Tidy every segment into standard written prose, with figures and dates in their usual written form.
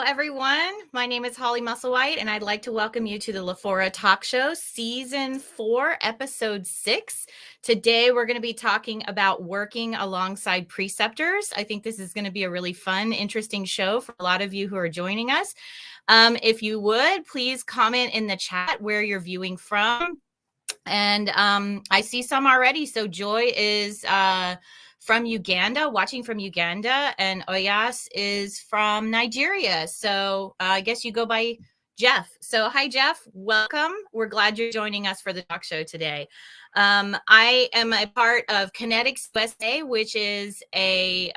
everyone. My name is Holly Musselwhite, and I'd like to welcome you to the LaFora Talk Show, Season 4, Episode 6. Today, we're going to be talking about working alongside preceptors. I think this is going to be a really fun, interesting show for a lot of you who are joining us. If you would, please comment in the chat where you're viewing from. And I see some already. So Joy is from Uganda, watching from Uganda, and Oyas is from Nigeria. So I guess you go by Jeff. So hi, Jeff. Welcome. We're glad you're joining us for the talk show today. I am a part of Connetics USA, which is a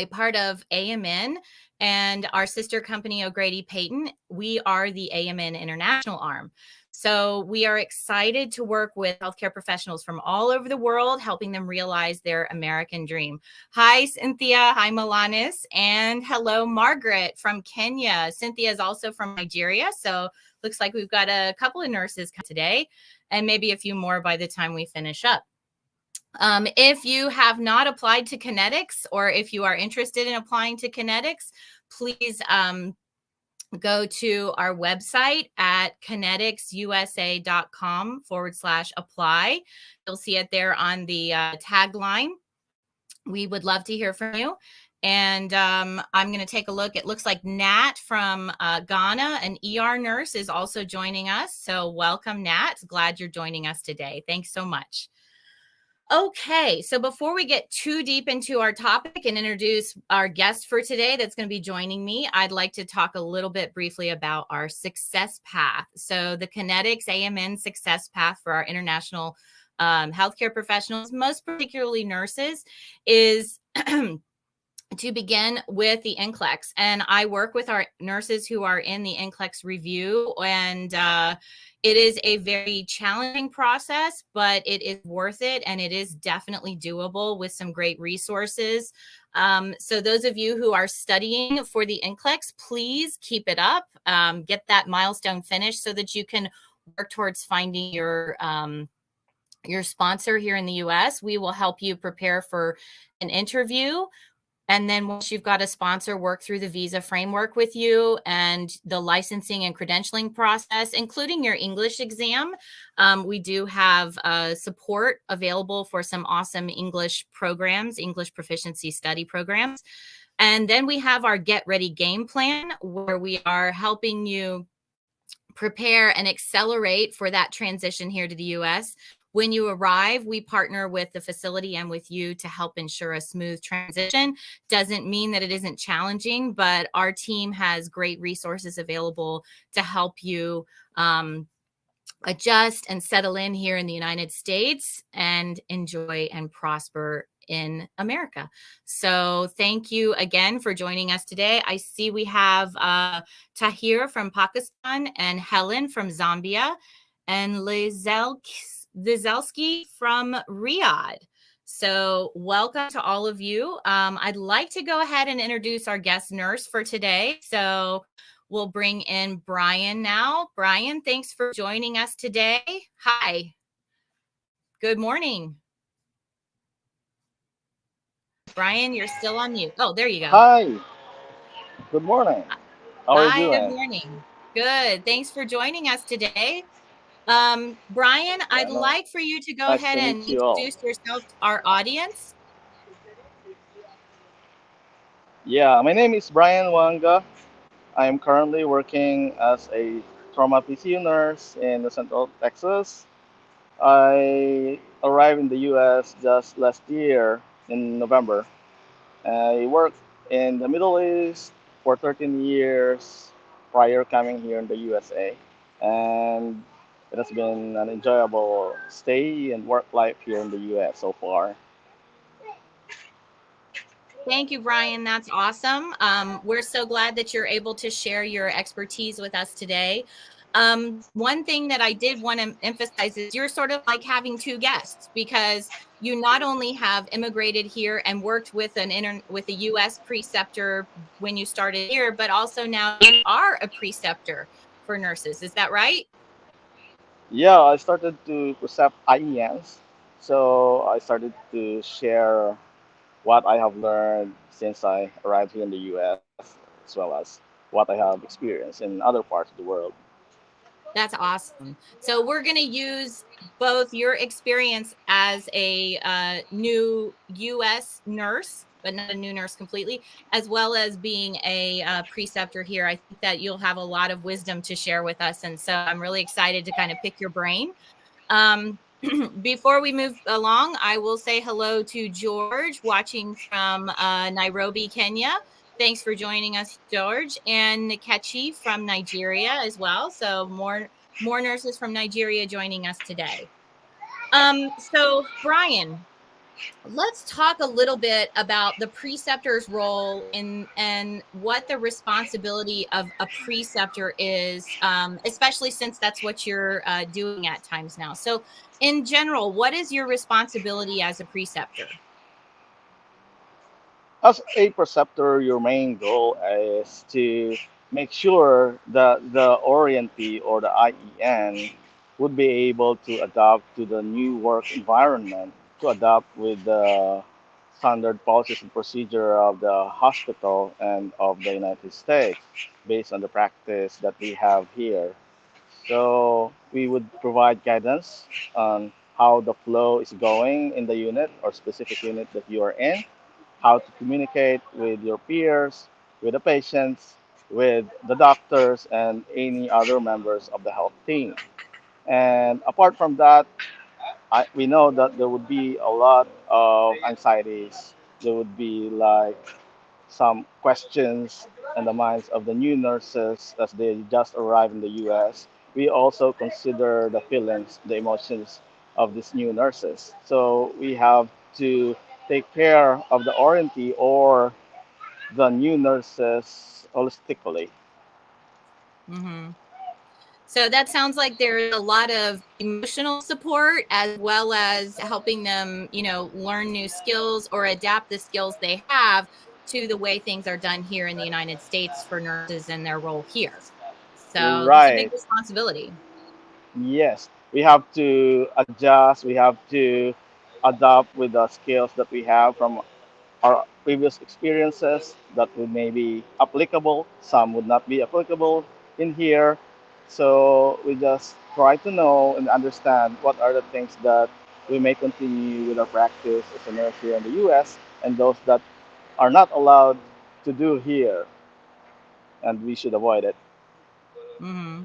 part of AMN, and our sister company, O'Grady Payton. We are the AMN International arm. So we are excited to work with healthcare professionals from all over the world, helping them realize their American dream. Hi, Cynthia. Hi, Milanis. And hello, Margaret from Kenya. Cynthia is also from Nigeria. So looks like we've got a couple of nurses today and maybe a few more by the time we finish up. If you have not applied to Connetics, or if you are interested in applying to Connetics, please go to our website at conneticsusa.com/apply. You'll see it there on the tagline. We would love to hear from you. And I'm going to take a look. It looks like Nat from Ghana, an ER nurse, is also joining us. So welcome, Nat. Glad you're joining us today. Thanks so much. Okay, so before we get too deep into our topic and introduce our guest for today that's going to be joining me, I'd like to talk a little bit briefly about our success path. So the Connetics AMN success path for our international healthcare professionals, most particularly nurses, is to begin with the NCLEX. And I work with our nurses who are in the NCLEX review, and it is a very challenging process, but it is worth it, and it is definitely doable with some great resources. So those of you who are studying for the NCLEX, please keep it up, get that milestone finished so that you can work towards finding your sponsor here in the US. We will help you prepare for an interview. And then once you've got a sponsor, work through the visa framework with you and the licensing and credentialing process, including your English exam. We do have support available for some awesome English programs, English proficiency study programs. And then we have our Get Ready game plan, where we are helping you prepare and accelerate for that transition here to the US. When you arrive, we partner with the facility and with you to help ensure a smooth transition. Doesn't mean that it isn't challenging, but our team has great resources available to help you adjust and settle in here in the United States and enjoy and prosper in America. So thank you again for joining us today. I see we have Tahir from Pakistan and Helen from Zambia and Lizelski from Riyadh. So welcome to all of you. I'd like to go ahead and introduce our guest nurse for today. So we'll bring in Brian now. Brian, thanks for joining us today. Hi. Good morning. Brian, you're still on mute. Oh, there you go. Hi. Good morning. How are you doing? Good morning. Good. Thanks for joining us today. Brian, I'd like for you to go ahead and introduce yourself to our audience. Yeah, my name is Brian Wanga. I am currently working as a trauma PCU nurse in the Central Texas. I arrived in the US just last year in November. I worked in the Middle East for 13 years prior coming here in the USA. And it has been an enjoyable stay and work life here in the US so far. Thank you, Brian. That's awesome. We're so glad that you're able to share your expertise with us today. One thing that I did want to emphasize is you're sort of like having two guests, because you not only have immigrated here and worked with a U.S. preceptor when you started here, but also now you are a preceptor for nurses. Is that right? Yeah, I started to precept IENs. So I started to share what I have learned since I arrived here in the US. as well as what I have experienced in other parts of the world. That's awesome. So we're going to use both your experience as a new U.S. nurse, but not a new nurse completely, as well as being a preceptor here. I think that you'll have a lot of wisdom to share with us. And so I'm really excited to kind of pick your brain. Um, before we move along, I will say hello to George watching from Nairobi, Kenya. Thanks for joining us, George, and Nkechi from Nigeria as well. So more nurses from Nigeria joining us today. So Brian, let's talk a little bit about the preceptor's role in and what the responsibility of a preceptor is, especially since that's what you're doing at times now. So, in general, what is your responsibility as a preceptor? As a preceptor, your main goal is to make sure that the Orientee or the IEN would be able to adapt to the new work environment, to adapt with the standard policies and procedure of the hospital and of the United States based on the practice that we have here. So we would provide guidance on how the flow is going in the unit or specific unit that you are in, how to communicate with your peers, with the patients, with the doctors, and any other members of the health team. And apart from that, we know that there would be a lot of anxieties. There would be like some questions in the minds of the new nurses as they just arrived in the US. We also consider the feelings, the emotions of these new nurses. So we have to take care of the orientee or the new nurses holistically. Mm-hmm. So that sounds like there's a lot of emotional support as well as helping them, learn new skills or adapt the skills they have to the way things are done here in the United States for nurses and their role here. So that's a big Right. responsibility. Yes. We have to adjust. We have to adapt with the skills that we have from our previous experiences that would maybe applicable, some would not be applicable in here. So we just try to know and understand what are the things that we may continue with our practice as a nurse here in the US and those that are not allowed to do here and we should avoid it. Mm-hmm.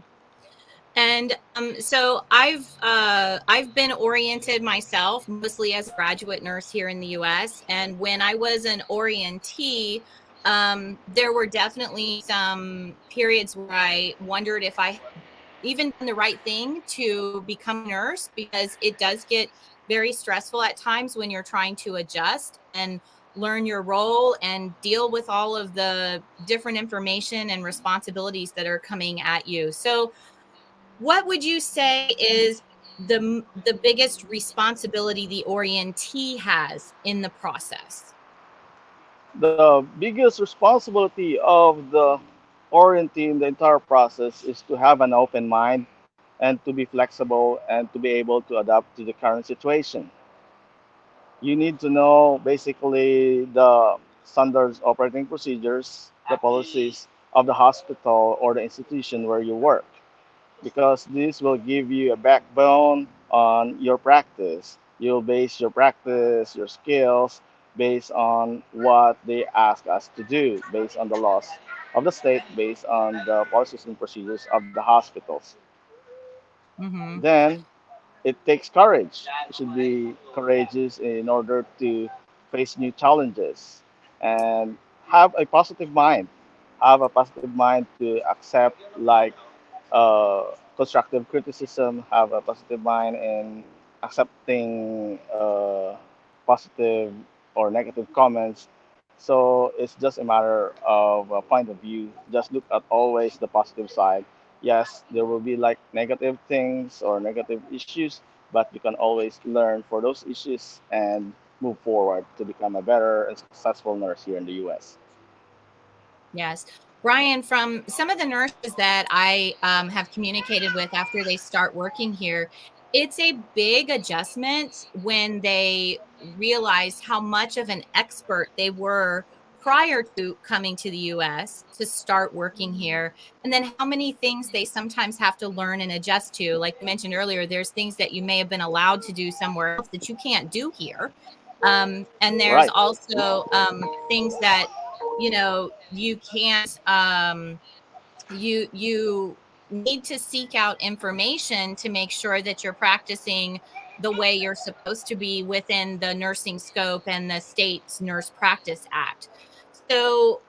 And so I've been oriented myself, mostly as a graduate nurse here in the U.S. And when I was an orientee, there were definitely some periods where I wondered if I even done the right thing to become a nurse, because it does get very stressful at times when you're trying to adjust and learn your role and deal with all of the different information and responsibilities that are coming at you. So what would you say is the biggest responsibility the orientee has in the process? The biggest responsibility of the orientee in the entire process is to have an open mind and to be flexible and to be able to adapt to the current situation. You need to know basically the standards operating procedures, the policies of the hospital or the institution where you work, because this will give you a backbone on your practice. You'll base your practice, your skills, based on what they ask us to do, based on the laws of the state, based on the policies and procedures of the hospitals. Mm-hmm. Then it takes courage. You should be courageous in order to face new challenges and have a positive mind. Have a positive mind to accept like constructive criticism. Have a positive mind in accepting positive or negative comments. So it's just a matter of a point of view. Just look at always the positive side. Yes, there will be like negative things or negative issues, but you can always learn for those issues and move forward to become a better and successful nurse here in the US. Yes. Brian, from some of the nurses that I have communicated with after they start working here, it's a big adjustment when they realize how much of an expert they were prior to coming to the US to start working here, and then how many things they sometimes have to learn and adjust to. Like you mentioned earlier, there's things that you may have been allowed to do somewhere else that you can't do here. And there's Right. also things that, you can't, you need to seek out information to make sure that you're practicing the way you're supposed to be within the nursing scope and the state's Nurse Practice Act. So,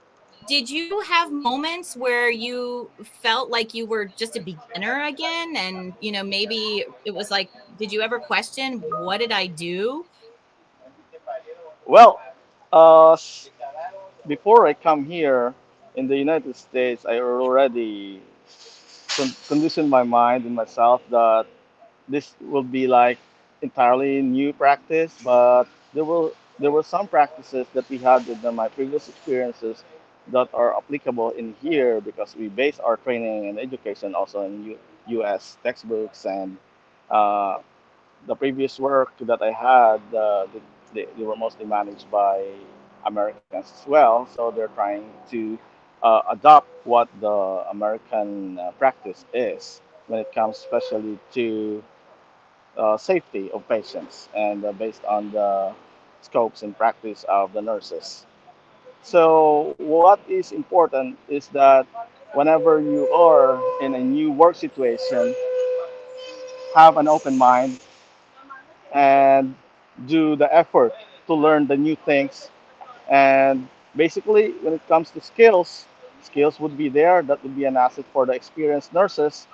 did you have moments where you felt like you were just a beginner again? And, maybe it was like, did you ever question, what did I do? Well, before I come here in the United States, I already conditioned my mind and myself that this will be like entirely new practice, but there were some practices that we had in my previous experiences that are applicable in here because we base our training and education also in U.S. textbooks and uh, the previous work that I had, they were mostly managed by Americans as well. So they're trying to adopt what the American practice is when it comes especially to safety of patients and based on the scopes and practice of the nurses. So what is important is that whenever you are in a new work situation, have an open mind and do the effort to learn the new things. And basically, when it comes to skills, skills would be there. That would be an asset for the experienced nurses.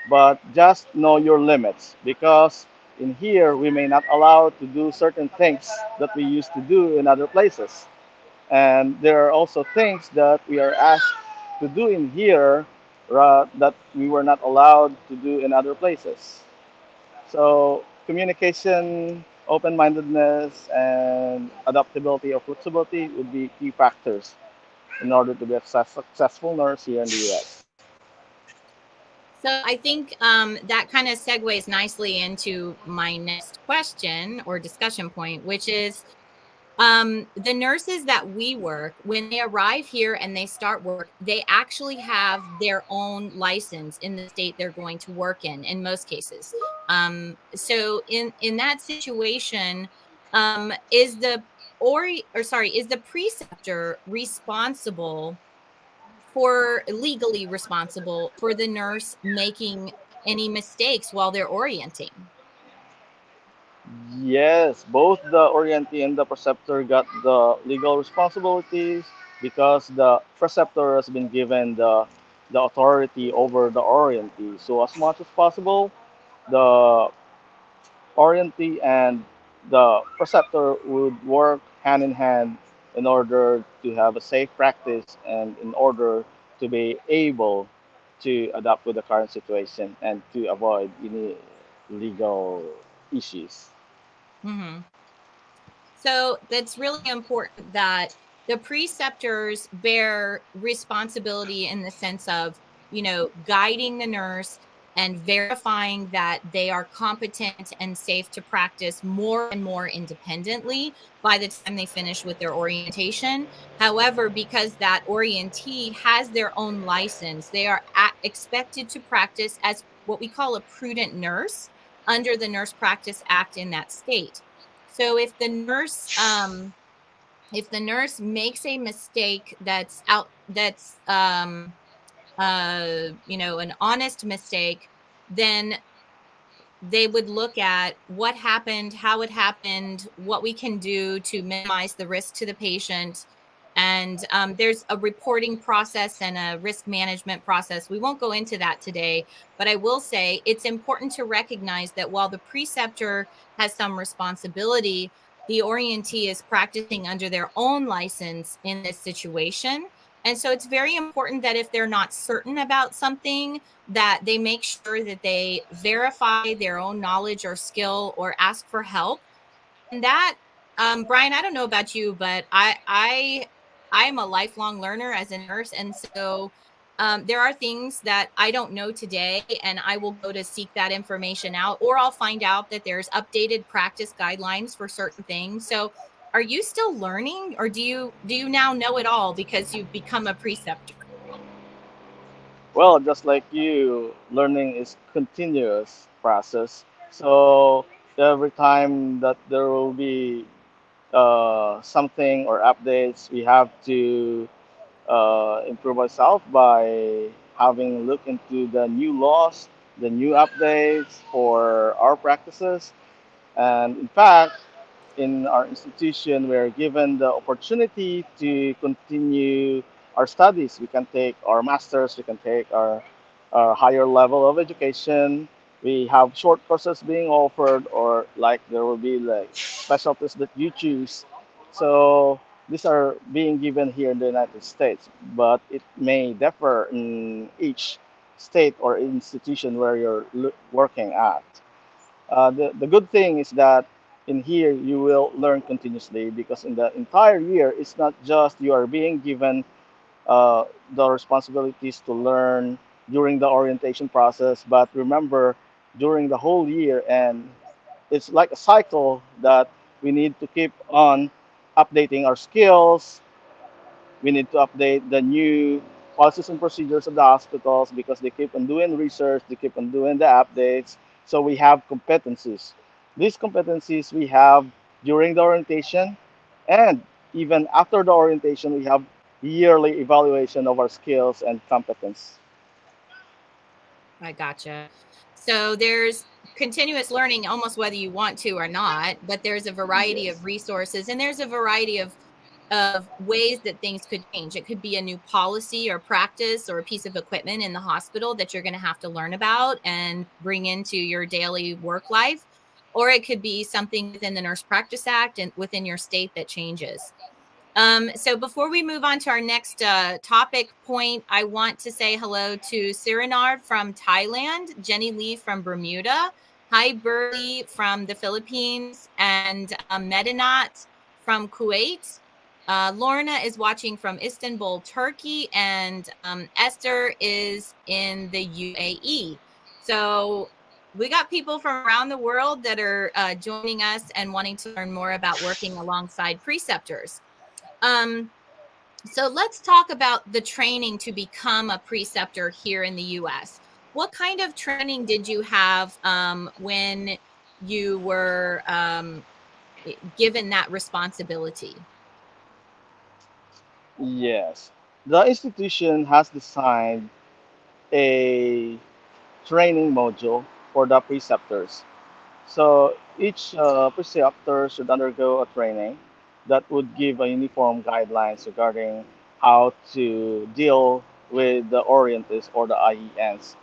But just know your limits because in here we may not allow to do certain things that we used to do in other places. And there are also things that we are asked to do in here that we were not allowed to do in other places. So communication, open-mindedness, and adaptability or flexibility would be key factors in order to be a successful nurse here in the U.S. So I think that kind of segues nicely into my next question or discussion point, which is the nurses that we work, when they arrive here and they start work, they actually have their own license in the state they're going to work in most cases. So in that situation, is the preceptor responsible for legally responsible for the nurse making any mistakes while they're orienting? Yes, both the Orientee and the Preceptor got the legal responsibilities because the Preceptor has been given the authority over the Orientee. So as much as possible, the Orientee and the Preceptor would work hand in hand in order to have a safe practice and in order to be able to adapt with the current situation and to avoid any legal issues. Hmm. So that's really important that the preceptors bear responsibility in the sense of, guiding the nurse and verifying that they are competent and safe to practice more and more independently by the time they finish with their orientation. However, because that orientee has their own license, they are expected to practice as what we call a prudent nurse under the Nurse Practice Act in that state. So if the nurse makes a mistake that's an honest mistake, then they would look at what happened, how it happened, what we can do to minimize the risk to the patient. And there's a reporting process and a risk management process. We won't go into that today, but I will say it's important to recognize that while the preceptor has some responsibility, the orientee is practicing under their own license in this situation. And so it's very important that if they're not certain about something, that they make sure that they verify their own knowledge or skill or ask for help. And that, Brian, I don't know about you, but I am a lifelong learner as a nurse, and so there are things that I don't know today, and I will go to seek that information out, or I'll find out that there's updated practice guidelines for certain things. So are you still learning, or do you now know it all because you've become a preceptor? Well, just like you, learning is continuous process. So every time that there will be something or updates, we have to improve ourselves by having look into the new laws, the new updates for our practices. And in fact, in our institution, we are given the opportunity to continue our studies. We can take our masters, we can take our higher level of education. We have short courses being offered, or like there will be like specialties that you choose. So these are being given here in the United States, but it may differ in each state or institution where you're working at. The good thing is that in here you will learn continuously because in the entire year it's not just you are being given the responsibilities to learn during the orientation process, but remember during the whole year, and it's like a cycle that we need to keep on updating our skills. We need to update the new policies and procedures of the hospitals because they keep on doing research, they keep on doing the updates. So we have competencies. These competencies we have during the orientation, and even after the orientation, we have yearly evaluation of our skills and competence. I gotcha. So there's continuous learning almost whether you want to or not, but there's a variety of Yes. resources and there's a variety of ways that things could change. It could be a new policy or practice or a piece of equipment in the hospital that you're going to have to learn about and bring into your daily work life, or it could be something within the Nurse Practice Act and within your state that changes. So before we move on to our next topic point, I want to say hello to Siranard from Thailand, Jenny Lee from Bermuda, Hi Burley from the Philippines, and Medinat from Kuwait. Lorna is watching from Istanbul, Turkey, and Esther is in the UAE. So we got people from around the world that are joining us and wanting to learn more about working alongside preceptors. Um, so let's talk about the training to become a preceptor here in the US. What kind of training did you have when you were given that responsibility? Yes. The institution has designed a training module for the preceptors. So each preceptor should undergo a training that would give a uniform guidelines regarding how to deal with the Orientees or the IENs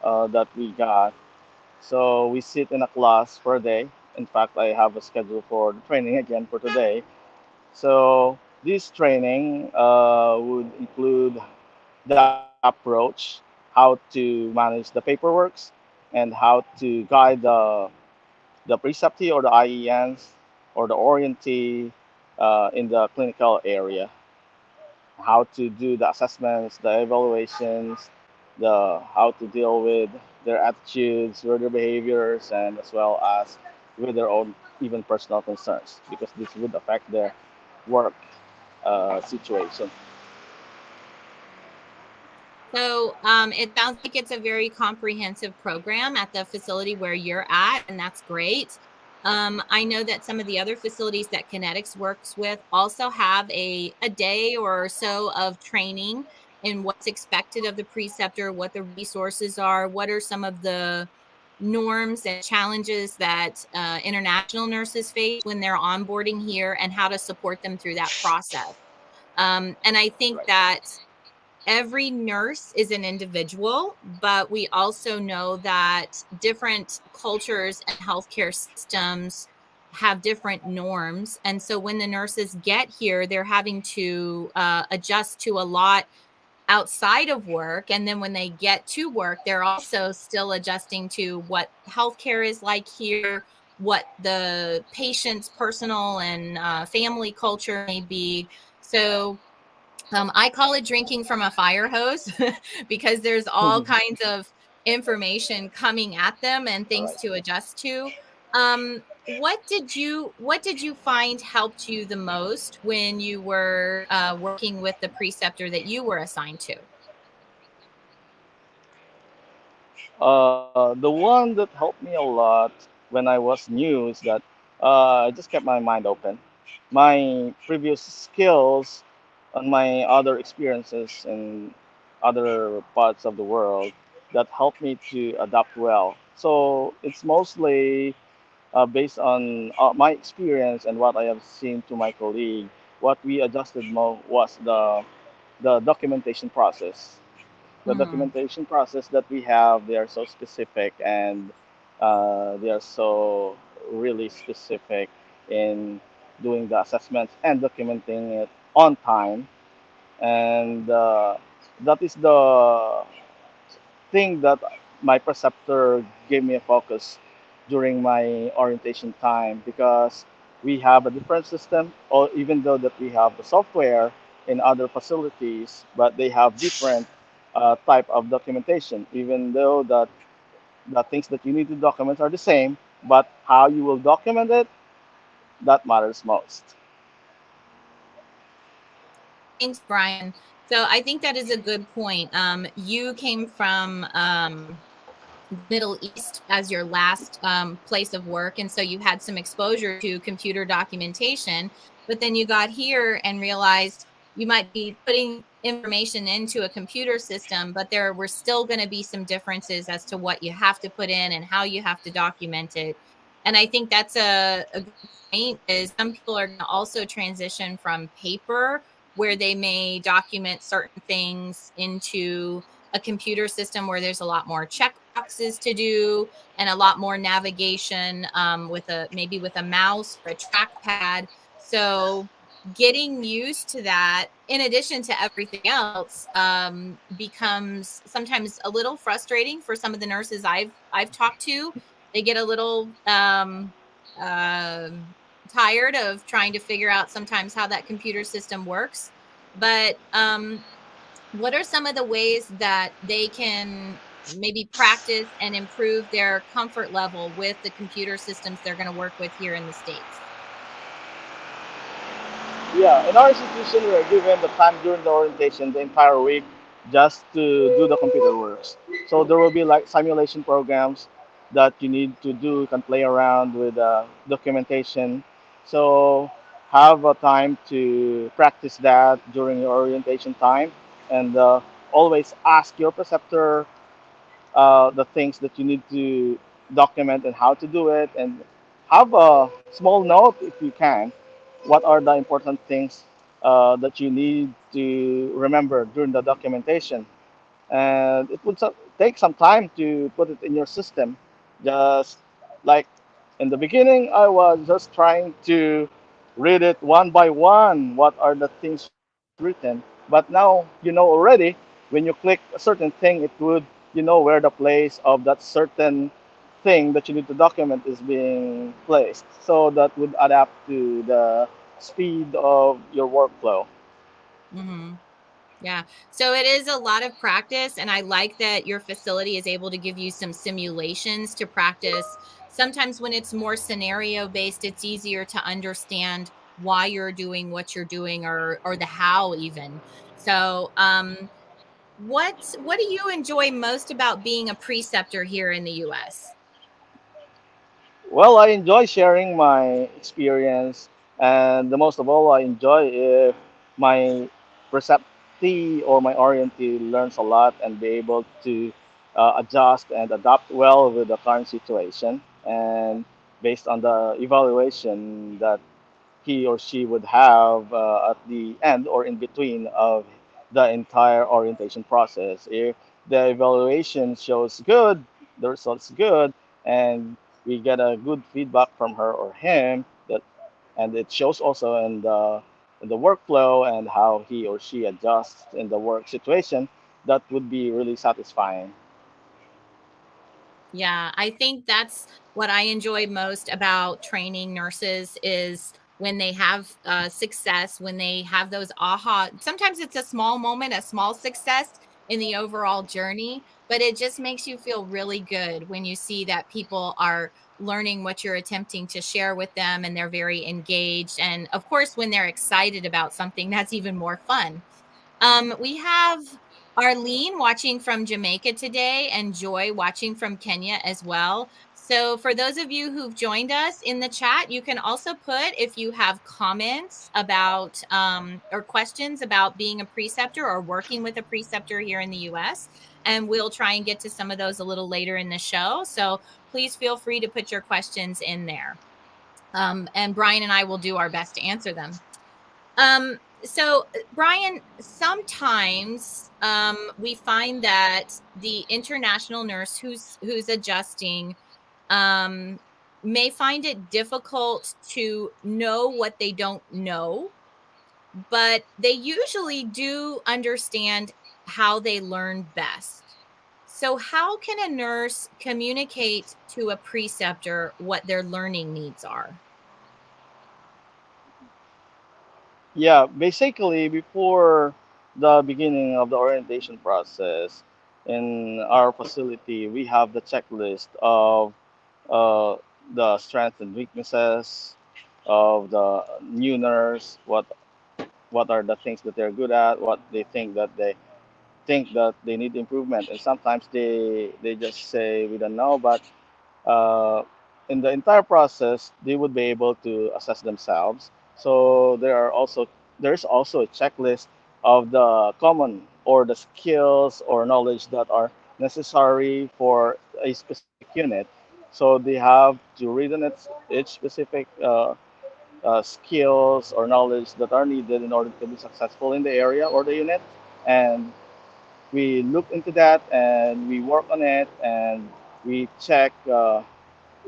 that we got. So we sit in a class for a day. In fact, I have a schedule for the training again for today. So this training would include the approach, how to manage the paperworks, and how to guide the preceptee or the IENs or the Orientee in the clinical area, how to do the assessments, the evaluations, the how to deal with their attitudes, with their behaviors, and as well as with their own even personal concerns, because this would affect their work situation. So it sounds like it's a very comprehensive program at the facility where you're at, and that's great. I know that some of the other facilities that Connetics works with also have a day or so of training in what's expected of the preceptor, what the resources are, what are some of the norms and challenges that international nurses face when they're onboarding here, and how to support them through that process. And I think Right. that every nurse is an individual, but we also know that different cultures and healthcare systems have different norms. And so when the nurses get here, they're having to adjust to a lot outside of work. And then when they get to work, they're also still adjusting to what healthcare is like here, what the patient's personal and family culture may be. So I call it drinking from a fire hose because there's all All kinds of information coming at them and things right. to adjust to. Um, what did you find helped you the most when you were working with the preceptor that you were assigned to? The one that helped me a lot when I was new is that I just kept my mind open. My previous skills and my other experiences in other parts of the world that helped me to adapt well. So it's mostly based on my experience and what I have seen to my colleague. What we adjusted was the documentation process. The Hmm. documentation process that we have, they are so specific, and they are so really specific in doing the assessments and documenting it on time. And that is the thing that my preceptor gave me a focus during my orientation time, because we have a different system, or even though that we have the software in other facilities, but they have different type of documentation, even though that the things that you need to document are the same, but how you will document it, that matters most. Thanks, Brian. So I think that is a good point. You came from the Middle East as your last place of work. And so you had some exposure to computer documentation, but then you got here and realized you might be putting information into a computer system, but there were still going to be some differences as to what you have to put in and how you have to document it. And I think that's a good point, is some people are going to also transition from paper, where they may document certain things, into a computer system where there's a lot more check boxes to do and a lot more navigation, with a maybe with a mouse or a trackpad. So getting used to that, in addition to everything else, becomes sometimes a little frustrating for some of the nurses I've talked to. They get a little tired of trying to figure out sometimes how that computer system works. But what are some of the ways that they can maybe practice and improve their comfort level with the computer systems they're going to work with here in the States? Yeah, in our institution, we are given the time during the orientation, the entire week, just to do the computer works. So there will be like simulation programs that you need to do. You can play around with documentation. So have a time to practice that during your orientation time, and always ask your preceptor the things that you need to document and how to do it, and have a small note if you can. What are the important things that you need to remember during the documentation? And it would take some time to put it in your system. Just like in the beginning, I was just trying to read it one by one. What are the things written? But now you know already. When you click a certain thing, it would where the place of that certain thing that you need to document is being placed. So that would adapt to the speed of your workflow. Hmm. Yeah. So it is a lot of practice. And I like that your facility is able to give you some simulations to practice. Sometimes when it's more scenario based, it's easier to understand why you're doing what you're doing, or the how even. So what do you enjoy most about being a preceptor here in the US? Well, I enjoy sharing my experience, and the most of all, I enjoy if my preceptee or my orientee learns a lot and be able to adjust and adapt well with the current situation, and based on the evaluation that he or she would have at the end or in between of the entire orientation process. If the evaluation shows good, the results good, and we get a good feedback from her or him, that and it shows also in the workflow and how he or she adjusts in the work situation, that would be really satisfying. Yeah, I think that's what I enjoy most about training nurses, is when they have success, when they have those aha. Sometimes it's a small moment, a small success in the overall journey, but it just makes you feel really good when you see that people are learning what you're attempting to share with them, and they're very engaged. And of course, when they're excited about something, that's even more fun. We have Arlene watching from Jamaica today, and Joy watching from Kenya as well. So, for those of you who've joined us in the chat, you can also put if you have comments about or questions about being a preceptor or working with a preceptor here in the US. And we'll try and get to some of those a little later in the show. So, please feel free to put your questions in there. And Brian and I will do our best to answer them. Brian, sometimes we find that the international nurse who's adjusting um, may find it difficult to know what they don't know, but they usually do understand how they learn best. So, how can a nurse communicate to a preceptor what their learning needs are? Yeah, basically, before the beginning of the orientation process in our facility, we have the checklist of uh, the strengths and weaknesses of the new nurse. What are the things that they're good at? What they think that they need improvement, and sometimes they just say we don't know, but uh, in the entire process, they would be able to assess themselves. So there's also a checklist of the common or the skills or knowledge that are necessary for a specific unit. So they have to read on each specific skills or knowledge that are needed in order to be successful in the area or the unit, and we look into that and we work on it and we check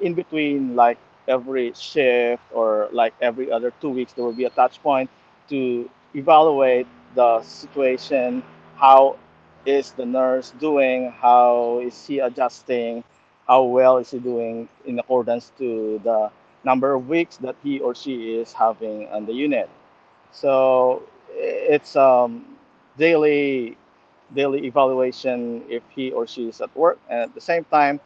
in between, like every shift or like every other 2 weeks there will be a touch point to evaluate the situation. How is the nurse doing? How is he adjusting? How well is he doing in accordance to the number of weeks that he or she is having on the unit? So it's daily daily evaluation if he or she is at work, and at the same time,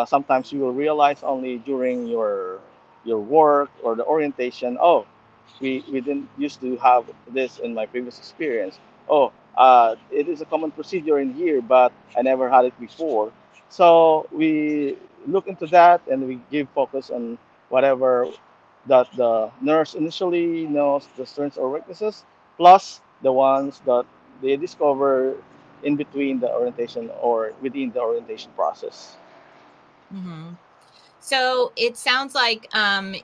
sometimes you will realize only during your work or the orientation. Oh, we didn't used to have this in my previous experience. Oh, it is a common procedure in here, but I never had it before. So we look into that and we give focus on whatever that the nurse initially knows the strengths or weaknesses, plus the ones that they discover in between the orientation or within the orientation process. Mm-hmm. So it sounds like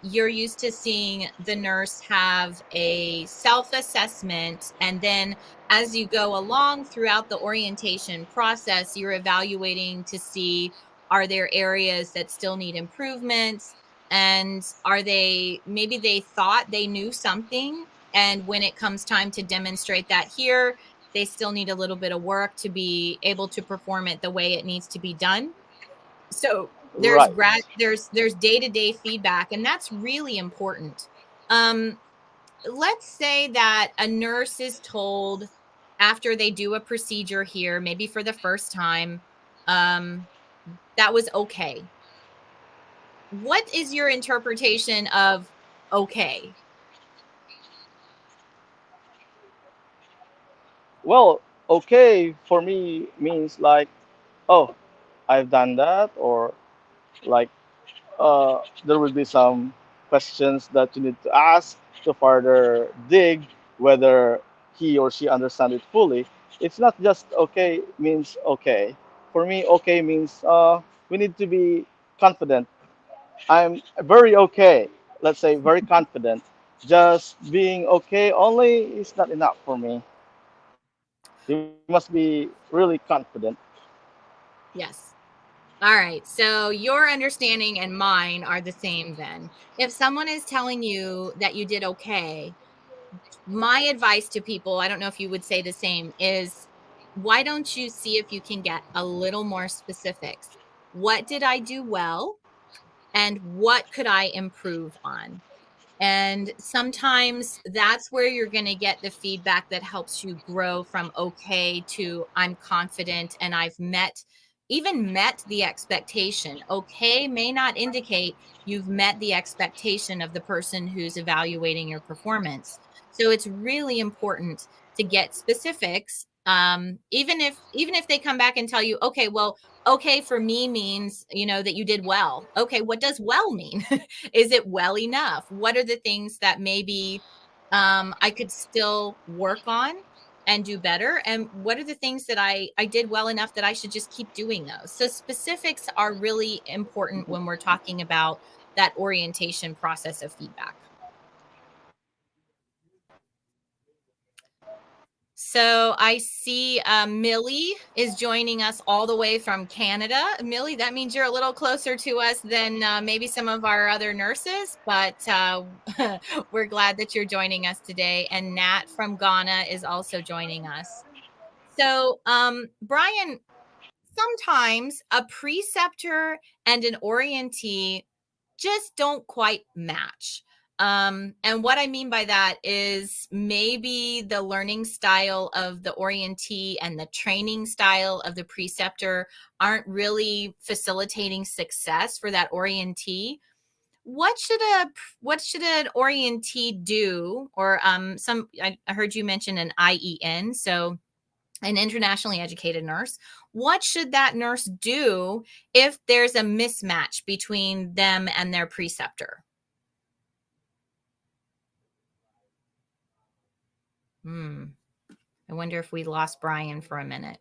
you're used to seeing the nurse have a self assessment, and then as you go along throughout the orientation process, you're evaluating to see are there areas that still need improvements, and are they maybe they thought they knew something, and when it comes time to demonstrate that here, they still need a little bit of work to be able to perform it the way it needs to be done. So Right. there's day-to-day feedback, and that's really important. um let's say that a nurse is told after they do a procedure here, maybe for the first time, um that was okay. What is your interpretation of okay? Well, okay for me means like, oh, I've done that, or like there will be some questions that you need to ask to further dig whether he or she understand it fully. It's not just okay means okay. For me, okay means we need to be confident. I'm very okay. Let's say very confident. Just being okay only is not enough for me. You must be really confident. Yes. All right. So your understanding and mine are the same then. If someone is telling you that you did okay, my advice to people, I don't know if you would say the same, is why don't you see if you can get a little more specifics? What did I do well? And what could I improve on? And sometimes that's where you're going to get the feedback that helps you grow from okay to I'm confident and I've met even met the expectation. Okay may not indicate you've met the expectation of the person who's evaluating your performance. So it's really important to get specifics. Even if they come back and tell you, okay, well, okay for me means, that you did well. Okay, what does well mean? Is it well enough? What are the things that maybe I could still work on and do better? And what are the things that I did well enough that I should just keep doing those? So specifics are really important when we're talking about that orientation process of feedback. So I see Millie is joining us all the way from Canada. Millie, that means you're a little closer to us than maybe some of our other nurses, but we're glad that you're joining us today. And Nat from Ghana is also joining us. So, Brian, sometimes a preceptor and an orientee just don't quite match. And what I mean by that is maybe the learning style of the orientee and the training style of the preceptor aren't really facilitating success for that orientee. What should an orientee do? Or I heard you mention an IEN, so an internationally educated nurse. What should that nurse do if there's a mismatch between them and their preceptor? I wonder if we lost Brian for a minute.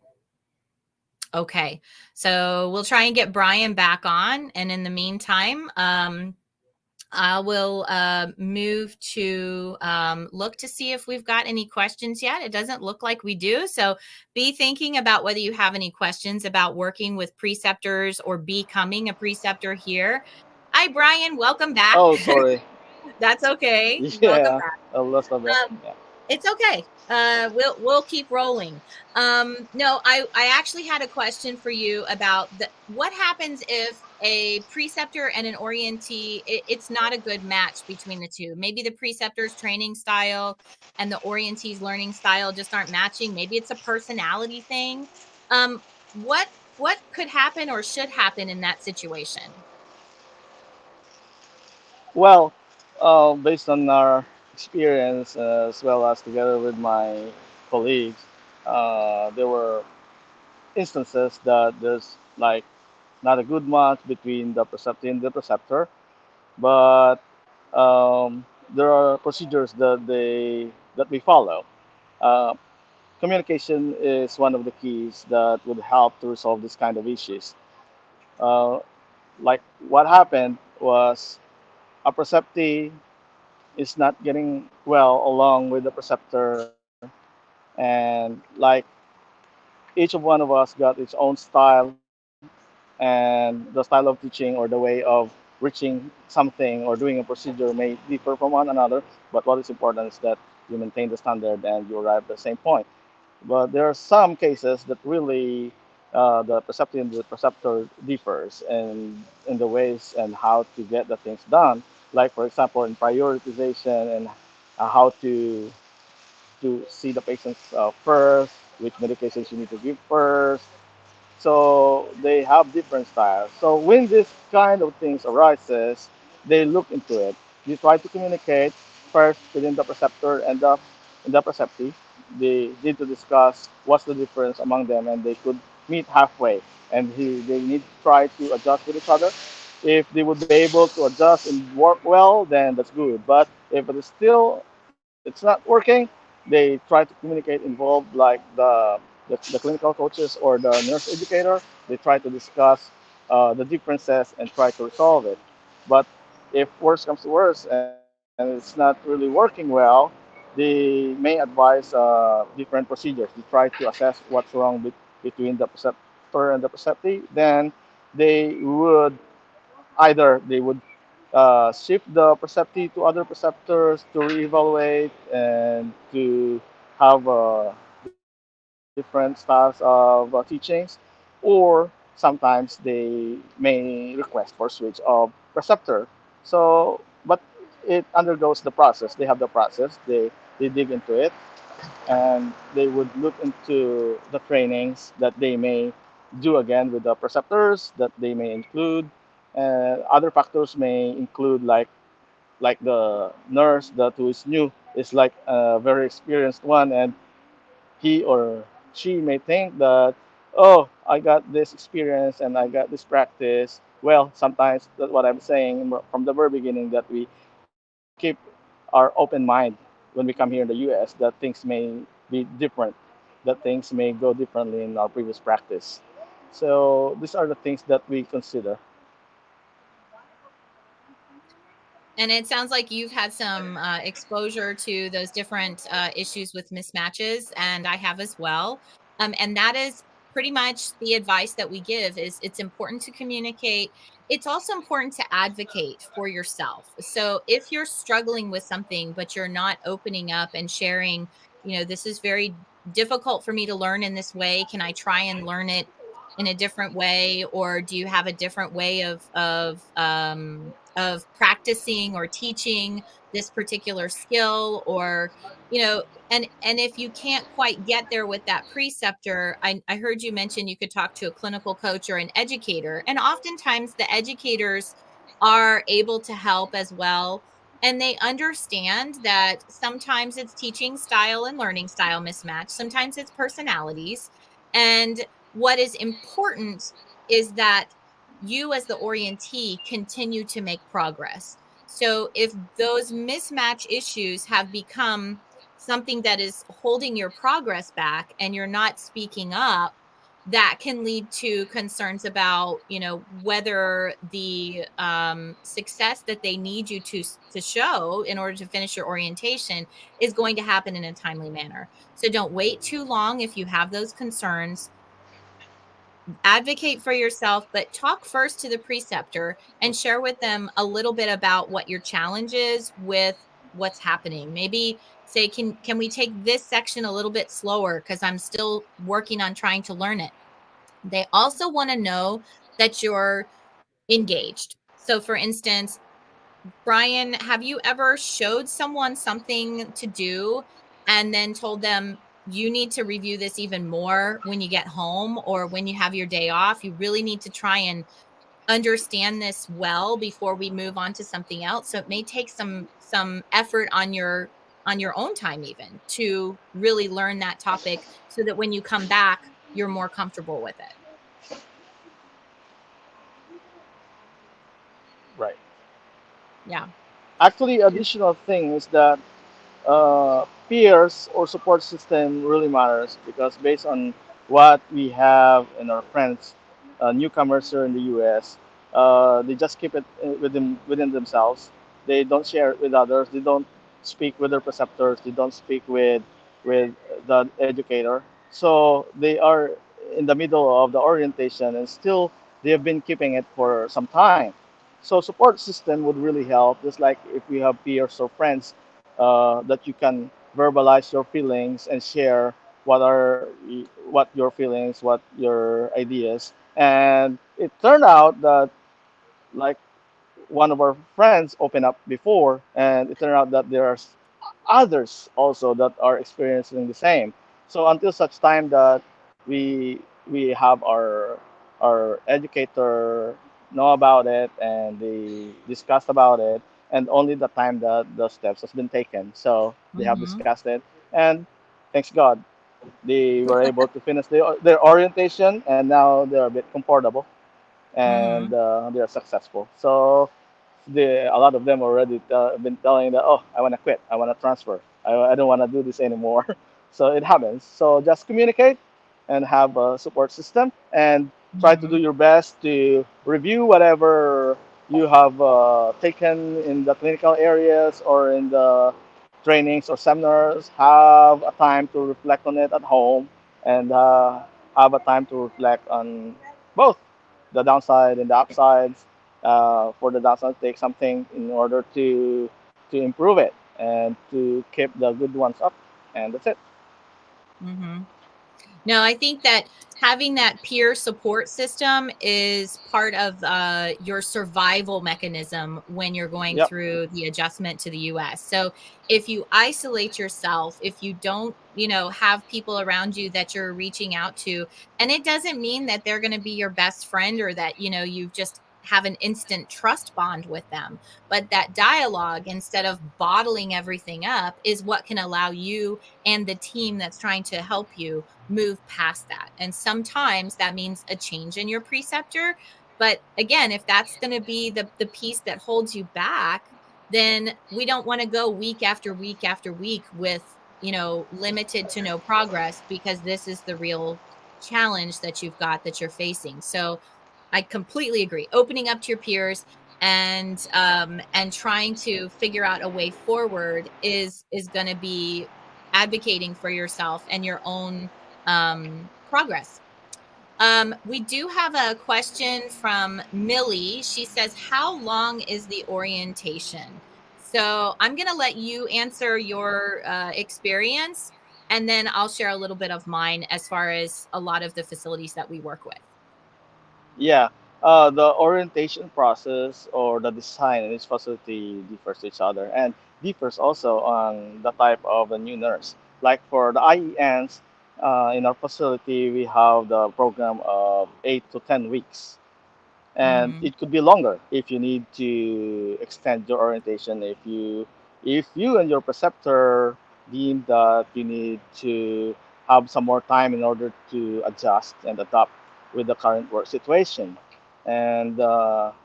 Okay, so we'll try and get Brian back on. And in the meantime, I will move to look to see if we've got any questions yet. It doesn't look like we do. So be thinking about whether you have any questions about working with preceptors or becoming a preceptor here. Hi, Brian. Welcome back. Oh, sorry. That's okay. Welcome Yeah, back. I lost a bit. Um, Yeah. it's okay. We'll keep rolling. No, I actually had a question for you about what happens if a preceptor and an orientee, it's not a good match between the two. Maybe the preceptor's training style and the orientee's learning style just aren't matching. Maybe it's a personality thing. Um, what could happen or should happen in that situation? Well, based on our experience as well as together with my colleagues, there were instances that there's like not a good match between the preceptor and the preceptor, but there are procedures that we follow. Uh, Communication is one of the keys that would help to resolve this kind of issues. Uh, like what happened was a preceptee is not getting well along with the preceptor, and like each of one of us got its own style, and the style of teaching or the way of reaching something or doing a procedure may differ from one another. But what is important is that you maintain the standard and you arrive at the same point. But there are some cases that really the preceptor and the preceptor differs in the ways and how to get the things done. Like for example, in prioritization and how to see the patients first, which medications you need to give first, so they have different styles. So when this kind of things arises, they look into it. They try to communicate first within the preceptor and the preceptee. They need to discuss what's the difference among them, and they could meet halfway. And they need to try to adjust with each other. If they would be able to adjust and work well, then that's good. But if it is still it's not working, they try to communicate, involve like the clinical coaches or the nurse educator. They try to discuss the differences and try to resolve it. But if worse comes to worse and it's not really working well, they may advise different procedures. They try to assess what's wrong between the preceptor and the preceptee. Then they would either they would shift the preceptee to other preceptors to reevaluate and to have different styles of teachings, or sometimes they may request for switch of preceptor. So, but it undergoes the process. They have the process. They dig into it and they would look into the trainings that they may do again with the preceptors that they may include. And other factors may include like the nurse that who is new is like a very experienced one, and he or she may think that, oh, I got this experience and I got this practice. Well, sometimes that's what I'm saying from the very beginning, that we keep our open mind when we come here in the US, that things may be different, that things may go differently in our previous practice. So these are the things that we consider. And it sounds like you've had some exposure to those different issues with mismatches, and I have as well. And that is pretty much the advice that we give: is it's important to communicate. It's also important to advocate for yourself. So if you're struggling with something, but you're not opening up and sharing, this is very difficult for me to learn in this way. Can I try and learn it in a different way? Or do you have a different way of practicing or teaching this particular skill? Or and if you can't quite get there with that preceptor, I heard you mention you could talk to a clinical coach or an educator, and oftentimes the educators are able to help as well, and they understand that sometimes it's teaching style and learning style mismatch, sometimes it's personalities. And what is important is that you as the orientee continue to make progress. So if those mismatch issues have become something that is holding your progress back and you're not speaking up, that can lead to concerns about, whether the success that they need you to show in order to finish your orientation is going to happen in a timely manner. So don't wait too long if you have those concerns. Advocate for yourself, but talk first to the preceptor and share with them a little bit about what your challenge is with what's happening. Maybe say, can we take this section a little bit slower because I'm still working on trying to learn it. They also want to know that you're engaged. So for instance, Brian, have you ever showed someone something to do and then told them, you need to review this even more when you get home or when you have your day off? You really need to try and understand this well before we move on to something else. So it may take some effort on your own time even to really learn that topic so that when you come back, you're more comfortable with it. Right. Yeah. Actually, additional thing is that peers or support system really matters, because based on what we have in our friends, newcomers here in the US, they just keep it within themselves. They don't share it with others. They don't speak with their preceptors. They don't speak with the educator. So they are in the middle of the orientation, and still they have been keeping it for some time. So support system would really help. Just like if you have peers or friends that you can verbalize your feelings and share what your feelings, what your ideas. And it turned out that, like, one of our friends opened up before, and it turned out that there are others also that are experiencing the same. So until such time that we have our educator know about it and they discuss about it, and only the time that the steps has been taken. So they have Mm-hmm. discussed it, and thanks God they were able to finish their orientation, and now they're a bit comfortable, and Mm-hmm. they are successful. So a lot of them already been telling that, oh, I want to quit, I want to transfer, I don't want to do this anymore. So it happens. So just communicate and have a support system, and try to do Mm-hmm. your best to review whatever you have taken in the clinical areas or in the trainings or seminars. Have a time to reflect on it at home, and have a time to reflect on both the downside and the upsides. For the downside, take something in order to improve it and to keep the good ones up, and that's it. Mm-hmm. No, I think that having that peer support system is part of your survival mechanism when you're going Yep. through the adjustment to the US. So if you isolate yourself, if you don't, have people around you that you're reaching out to, and it doesn't mean that they're going to be your best friend or that, you just have an instant trust bond with them, but that dialogue, instead of bottling everything up, is what can allow you and the team that's trying to help you move past that. And sometimes that means a change in your preceptor. But again, if that's going to be the piece that holds you back, then we don't want to go week after week after week with, limited to no progress, because this is the real challenge that you've got that you're facing. So I completely agree. Opening up to your peers and trying to figure out a way forward is going to be advocating for yourself and your own progress. We do have a question from Millie. She says, how long is the orientation? So I'm going to let you answer your experience, and then I'll share a little bit of mine as far as a lot of the facilities that we work with. Yeah, the orientation process or the design in each facility differs to each other and differs also on the type of a new nurse. Like for the IENs, in our facility, we have the program of 8 to 10 weeks, and Mm-hmm. it could be longer if you need to extend your orientation, if you and your preceptor deem that you need to have some more time in order to adjust and adapt with the current work situation. And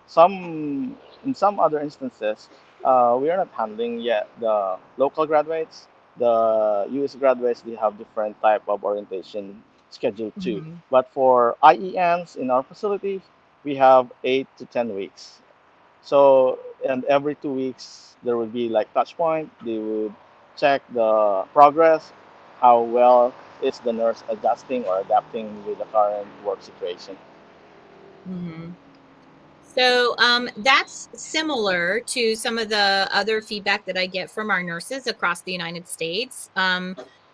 some in some other instances, we are not handling yet the local graduates. The US graduates, they have different type of orientation schedule too. Mm-hmm. But for IENs in our facility, we have 8 to 10 weeks. So, and every 2 weeks there would be like touch point. They would check the progress, how well is the nurse adjusting or adapting with the current work situation. Mm-hmm. So that's similar to some of the other feedback that I get from our nurses across the United States.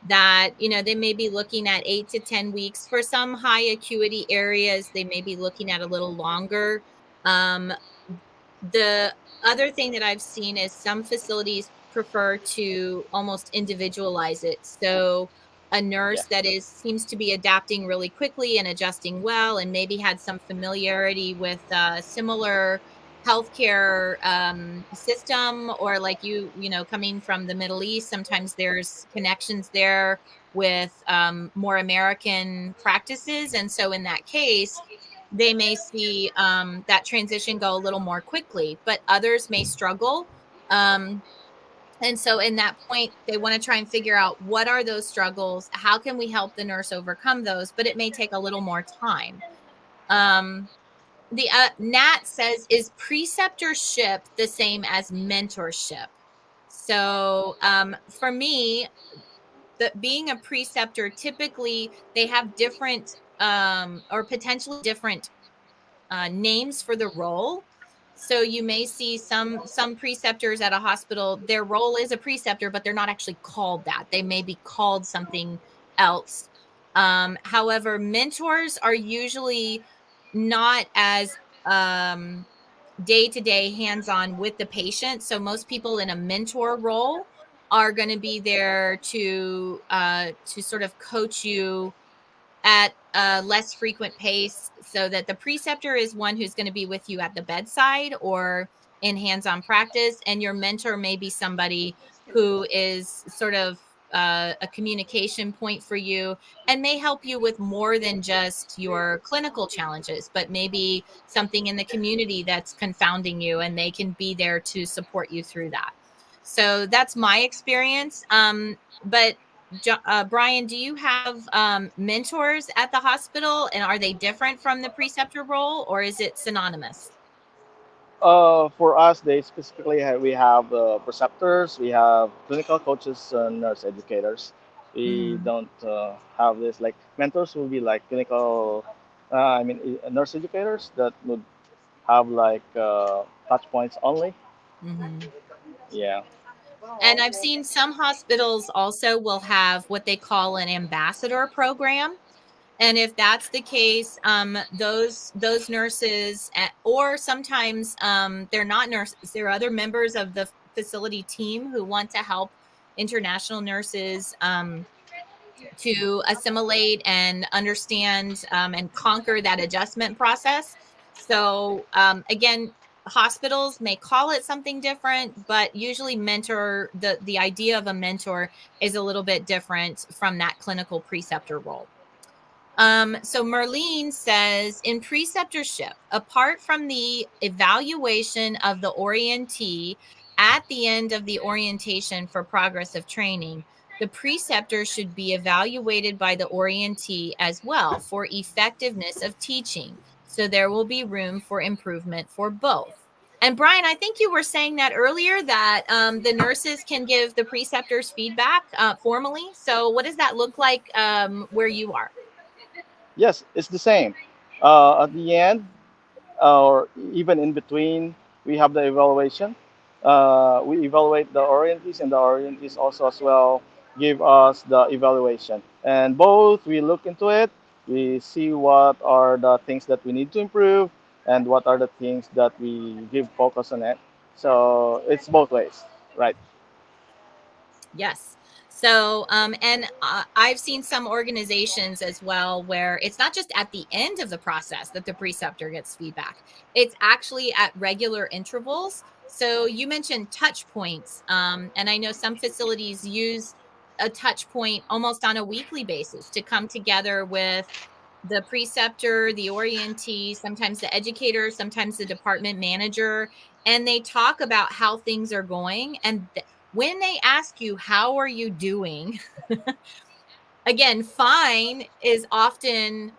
That they may be looking at 8 to 10 weeks for some high acuity areas. They may be looking at a little longer. Um, the other thing that I've seen is some facilities prefer to almost individualize it. So a Yeah. nurse that is seems to be adapting really quickly and adjusting well, and maybe had some familiarity with similar healthcare system, or like coming from the Middle East, sometimes there's connections there with more American practices, and so in that case they may see that transition go a little more quickly, but others may struggle. Um, and so, in that point, they want to try and figure out what are those struggles? How can we help the nurse overcome those? But it may take a little more time. Um, the Nat says, is preceptorship the same as mentorship? So, for me, being a preceptor, typically they have different or potentially different names for the role. So you may see some preceptors at a hospital, their role is a preceptor, but they're not actually called that. They may be called something else. However, mentors are usually not as day to day hands on with the patient. So most people in a mentor role are going to be there to sort of coach you at a less frequent pace, so that the preceptor is one who's going to be with you at the bedside or in hands-on practice, and your mentor may be somebody who is sort of a communication point for you and may help you with more than just your clinical challenges, but maybe something in the community that's confounding you, and they can be there to support you through that. So that's my experience. But Brian, do you have mentors at the hospital, and are they different from the preceptor role, or is it synonymous? For us, they specifically we have preceptors, we have clinical coaches, and nurse educators. We Mm-hmm. don't have this like mentors will be like clinical, nurse educators that would have like touch points only. Mm-hmm. Yeah. And I've seen some hospitals also will have what they call an ambassador program. And if that's the case, those nurses, or sometimes they're not nurses, they're other members of the facility team who want to help international nurses to assimilate and understand and conquer that adjustment process. So again, hospitals may call it something different, but usually the idea of a mentor is a little bit different from that clinical preceptor role. So Merlene says, in preceptorship, apart from the evaluation of the orientee at the end of the orientation for progress of training, the preceptor should be evaluated by the orientee as well for effectiveness of teaching. So there will be room for improvement for both. And Brian, I think you were saying that earlier, that the nurses can give the preceptors feedback formally. So what does that look like where you are? Yes, it's the same. At the end, or even in between, we have the evaluation. We evaluate the orientees, and the orientees also as well give us the evaluation. And both we look into it. We see what are the things that we need to improve, and what are the things that we give focus on it. So it's both ways, right? Yes. So, and I've seen some organizations as well where it's not just at the end of the process that the preceptor gets feedback, it's actually at regular intervals. So, you mentioned touch points, and I know some facilities use a touch point almost on a weekly basis to come together with the preceptor, the orientee, sometimes the educator, sometimes the department manager, and they talk about how things are going. And when they ask you, how are you doing? Again, fine is often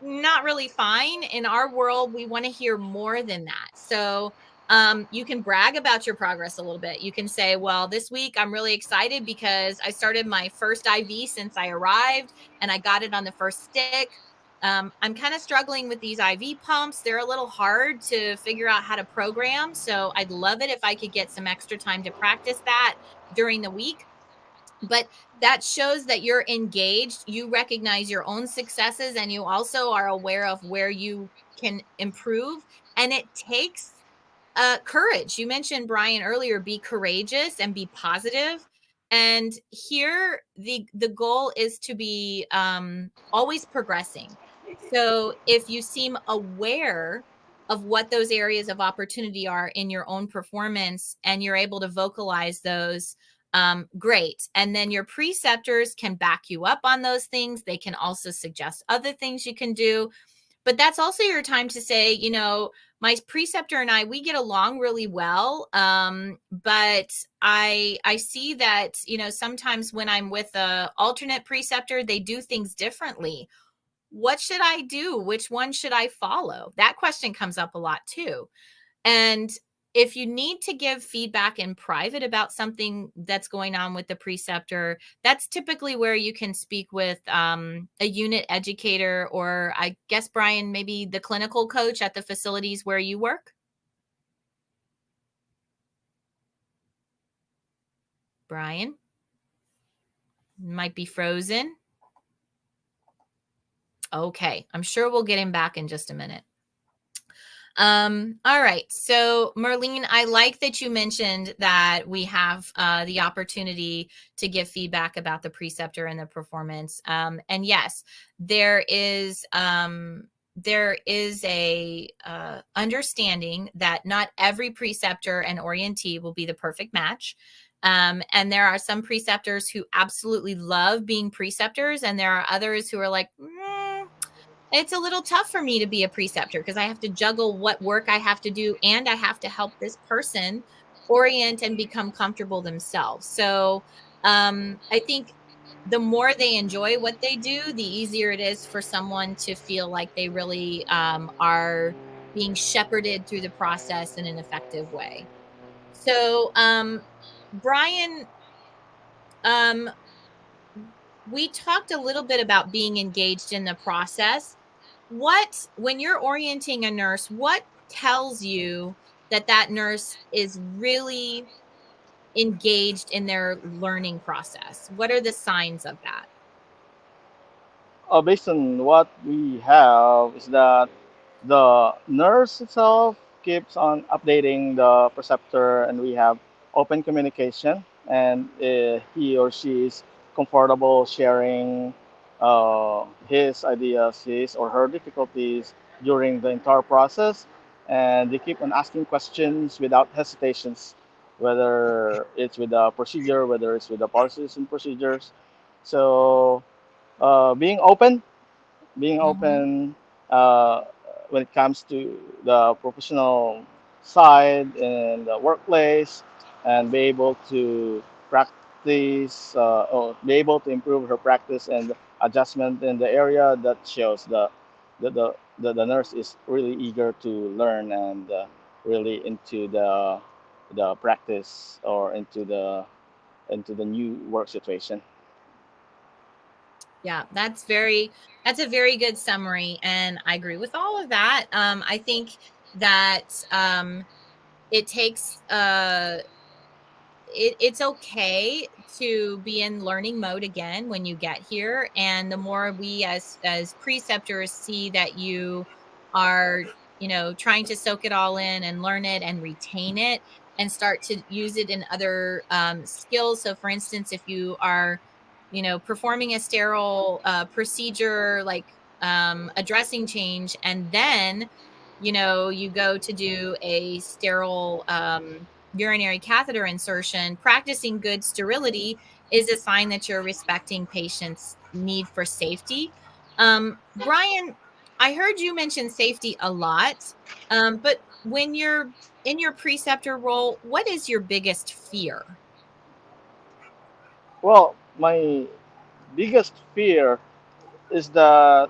not really fine. In our world, we want to hear more than that. So you can brag about your progress a little bit. You can say, well, this week I'm really excited because I started my first IV since I arrived and I got it on the first stick. I'm kind of struggling with these IV pumps. They're a little hard to figure out how to program. So I'd love it if I could get some extra time to practice that during the week. But that shows that you're engaged, you recognize your own successes, and you also are aware of where you can improve. And it takes courage. You mentioned, Brian, earlier, be courageous and be positive. And here the goal is to be always progressing. So if you seem aware of what those areas of opportunity are in your own performance and you're able to vocalize those, great. And then your preceptors can back you up on those things. They can also suggest other things you can do. But that's also your time to say, my preceptor and I, we get along really well. But I see that, sometimes when I'm with a alternate preceptor, they do things differently. What should I do? Which one should I follow? That question comes up a lot too. And if you need to give feedback in private about something that's going on with the preceptor, that's typically where you can speak with a unit educator, or I guess, Brian, maybe the clinical coach at the facilities where you work. Brian might be frozen. Okay, I'm sure we'll get him back in just a minute. All right. So, Merlene, I like that you mentioned that we have the opportunity to give feedback about the preceptor and the performance. And yes, there is a understanding that not every preceptor and orientee will be the perfect match. And there are some preceptors who absolutely love being preceptors, and there are others who are like, it's a little tough for me to be a preceptor because I have to juggle what work I have to do, and I have to help this person orient and become comfortable themselves. So I think the more they enjoy what they do, the easier it is for someone to feel like they really are being shepherded through the process in an effective way. So, Brian, um, we talked a little bit about being engaged in the process. When you're orienting a nurse, what tells you that that nurse is really engaged in their learning process? What are the signs of that? Based on what we have, is that the nurse itself keeps on updating the preceptor, and we have open communication, and he or she is comfortable sharing his ideas, his or her difficulties during the entire process, and they keep on asking questions without hesitations, whether it's with the procedure, whether it's with the policies and procedures. So being open, being Hmm. open uh, when it comes to the professional side in the workplace, and be able to practice or be able to improve her practice and adjustment in the area, that shows the nurse is really eager to learn, and really into the practice, or into the new work situation. Yeah, that's a very good summary, and I agree with all of that. I think that it takes it's okay to be in learning mode again when you get here, and the more we as preceptors see that you are, trying to soak it all in and learn it and retain it and start to use it in other skills. So for instance, if you are, performing a sterile procedure, like a dressing change, and then you go to do a sterile urinary catheter insertion, practicing good sterility is a sign that you're respecting patients' need for safety. Brian, I heard you mention safety a lot, but when you're in your preceptor role, what is your biggest fear? Well, my biggest fear is that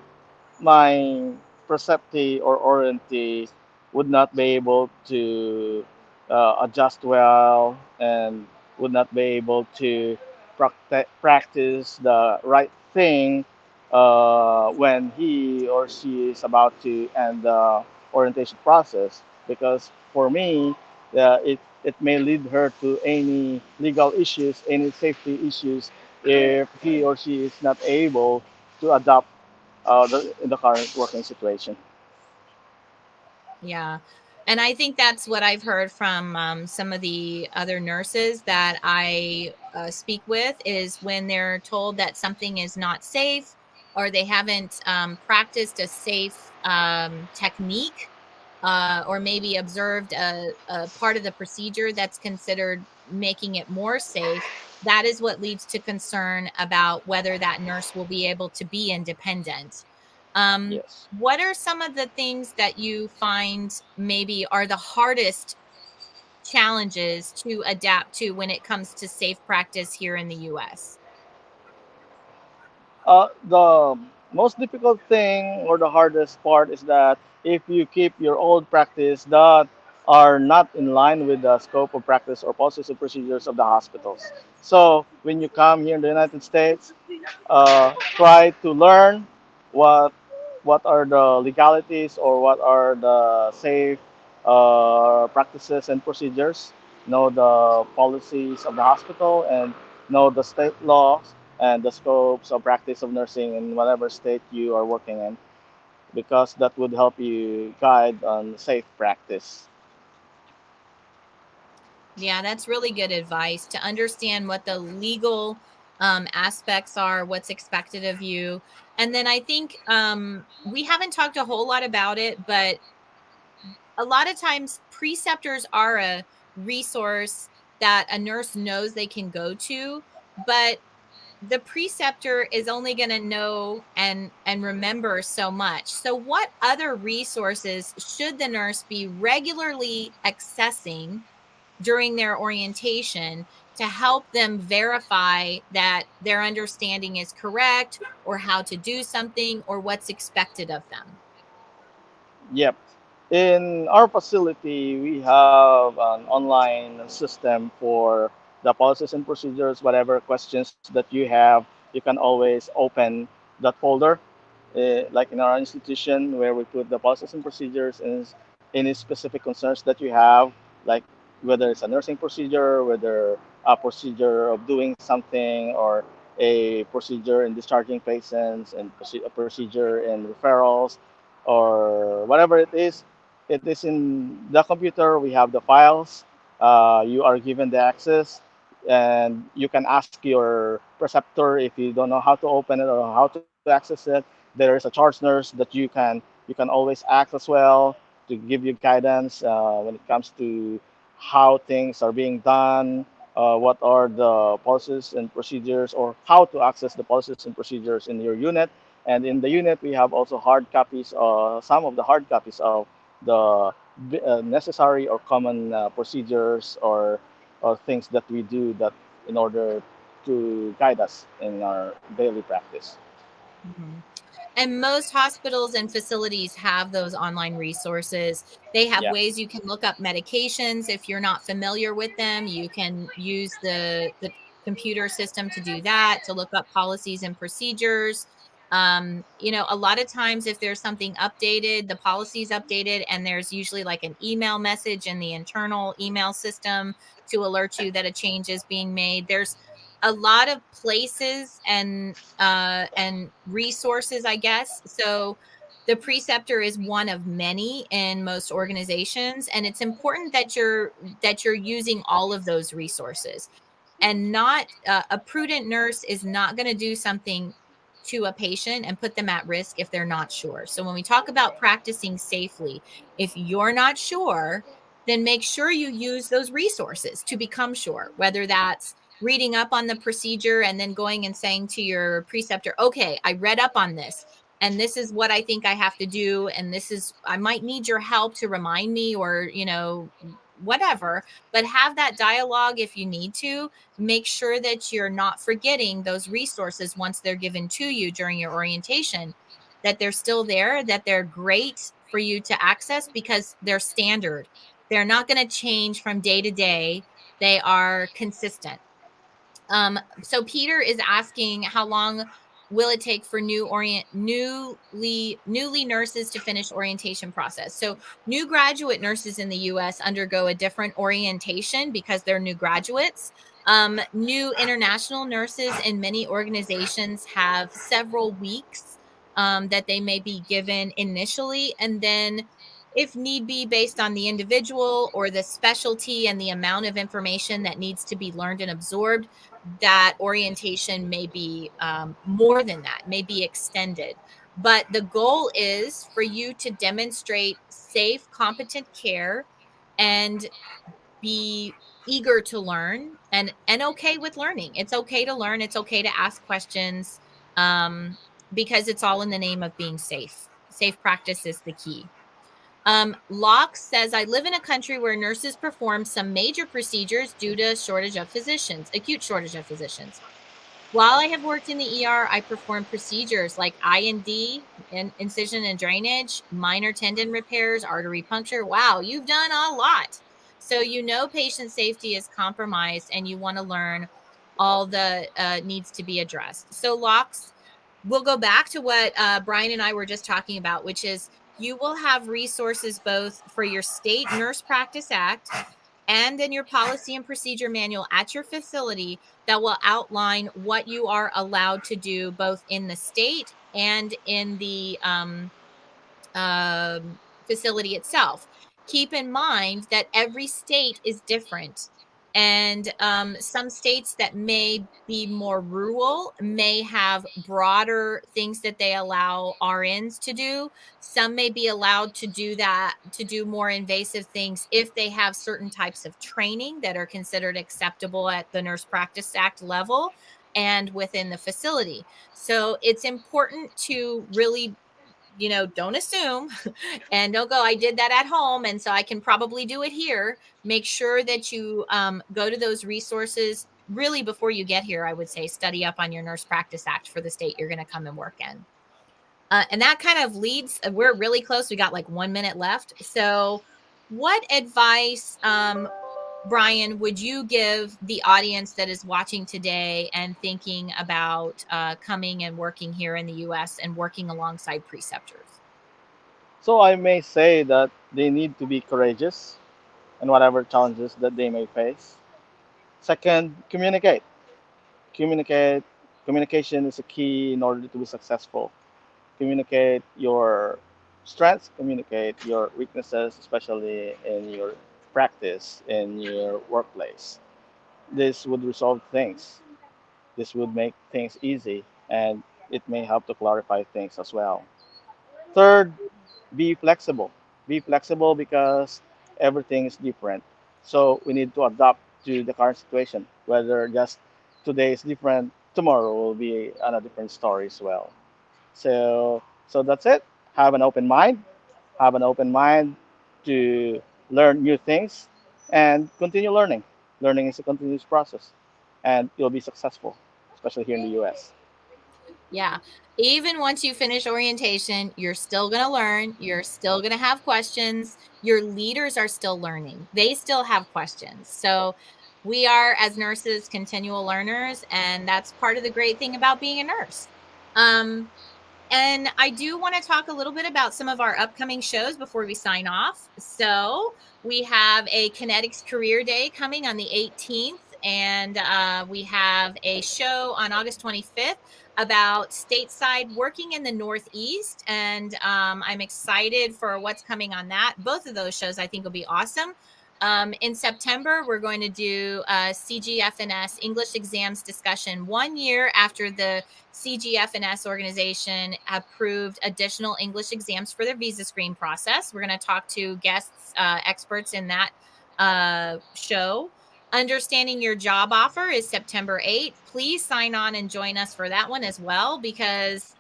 my Preceptee or Orientee would not be able to adjust well, and would not be able to practice the right thing when he or she is about to end the orientation process. Because for me, it may lead her to any legal issues, any safety issues, if he or she is not able to adapt in the current working situation. Yeah. And I think that's what I've heard from some of the other nurses that I speak with, is when they're told that something is not safe, or they haven't practiced a safe technique, or maybe observed a part of the procedure that's considered making it more safe. That is what leads to concern about whether that nurse will be able to be independent. Yes. What are some of the things that you find maybe are the hardest challenges to adapt to when it comes to safe practice here in the US? The most difficult thing, or the hardest part, is that if you keep your old practice that are not in line with the scope of practice or policies and procedures of the hospitals. So when you come here in the United States, try to learn what what are the legalities, or what are the safe practices and procedures. Know the policies of the hospital, and know the state laws and the scopes of practice of nursing in whatever state you are working in, because that would help you guide on safe practice. Yeah, that's really good advice, to understand what the legal aspects are, what's expected of you. And then I think we haven't talked a whole lot about it, but a lot of times preceptors are a resource that a nurse knows they can go to, but the preceptor is only going to know and remember so much. So what other resources should the nurse be regularly accessing during their orientation to help them verify that their understanding is correct, or how to do something, or what's expected of them? Yep. In our facility, we have an online system for the policies and procedures. Whatever questions that you have, you can always open that folder. Like in our institution, where we put the policies and procedures, and any specific concerns that you have, like whether it's a nursing procedure, whether a procedure of doing something, or a procedure in discharging patients and a procedure in referrals or whatever it is in the computer. We have the files. You are given the access, and you can ask your preceptor if you don't know how to open it or how to access it. There is a charge nurse that you can always ask as well to give you guidance when it comes to how things are being done, what are the policies and procedures, or how to access the policies and procedures in your unit. And in the unit, we have also hard copies, some of the hard copies of the necessary or common procedures or things that we do that in order to guide us in our daily practice. Mhm. And most hospitals and facilities have those online resources. They have Yeah. ways you can look up medications. If you're not familiar with them, you can use the computer system to do that, to look up policies and procedures. A lot of times if there's something updated, the policy's updated, and there's usually like an email message in the internal email system to alert you that a change is being made. There's a lot of places and resources, I guess. So the preceptor is one of many in most organizations, and it's important that you're using all of those resources. And not a prudent nurse is not going to do something to a patient and put them at risk if they're not sure. So when we talk about practicing safely, if you're not sure, then make sure you use those resources to become sure, whether that's reading up on the procedure and then going and saying to your preceptor, okay, I read up on this and this is what I think I have to do. And this is, I might need your help to remind me or, whatever, but have that dialogue if you need to. Make sure that you're not forgetting those resources once they're given to you during your orientation, that they're still there, that they're great for you to access because they're standard. They're not going to change from day to day. They are consistent. So Peter is asking how long will it take for newly nurses to finish orientation process. So new graduate nurses in the US undergo a different orientation because they're new graduates. New international nurses in many organizations have several weeks that they may be given initially, and then if need be, based on the individual or the specialty and the amount of information that needs to be learned and absorbed, that orientation may be more than that, may be extended. But the goal is for you to demonstrate safe, competent care and be eager to learn and okay with learning. It's okay to learn. It's okay to ask questions because it's all in the name of being safe. Safe practice is the key. Locke says, I live in a country where nurses perform some major procedures due to shortage of physicians, acute shortage of physicians. While I have worked in the ER, I performed procedures like I&D, incision and drainage, minor tendon repairs, artery puncture. Wow, you've done a lot. So you know patient safety is compromised and you want to learn all the needs to be addressed. So Locks, we'll go back to what Brian and I were just talking about, which is you will have resources both for your state Nurse Practice Act and then your policy and procedure manual at your facility that will outline what you are allowed to do both in the state and in the facility itself. Keep in mind that every state is different. And some states that may be more rural may have broader things that they allow RNs to do. Some may be allowed to do that, to do more invasive things if they have certain types of training that are considered acceptable at the Nurse Practice Act level and within the facility. So it's important to really, don't assume and don't go, I did that at home and so I can probably do it here. Make sure that you go to those resources really before you get here. I would say study up on your Nurse Practice Act for the state you're going to come and work in. And that kind of leads, we're really close. We got like 1 minute left. So what advice, Brian, would you give the audience that is watching today and thinking about coming and working here in the US and working alongside preceptors? So I may say that they need to be courageous in whatever challenges that they may face. Second, communicate. Communicate. Communication is a key in order to be successful. Communicate your strengths, communicate your weaknesses, especially in your practice, in your workplace. This would resolve things. This would make things easy, and it may help to clarify things as well. Third, be flexible. Be flexible because everything is different. So we need to adapt to the current situation. Whether just today is different, tomorrow will be on a different story as well. So that's it. Have an open mind. Have an open mind to learn new things and continue learning. Learning is a continuous process, and you'll be successful, especially here in the U.S. Yeah. Even once you finish orientation, you're still going to learn. You're still going to have questions. Your leaders are still learning. They still have questions. So we are, as nurses, continual learners. And that's part of the great thing about being a nurse. Um, and I do want to talk a little bit about some of our upcoming shows before we sign off. So we have a Connetics Career Day coming on the 18th, and we have a show on August 25th about stateside working in the Northeast. And I'm excited for what's coming on that. Both of those shows I think will be awesome. In September, we're going to do a CGFNS English exams discussion 1 year after the CGFNS organization approved additional English exams for their visa screen process. We're going to talk to guests, experts in that show. Understanding your job offer is September 8th. Please sign on and join us for that one as well, because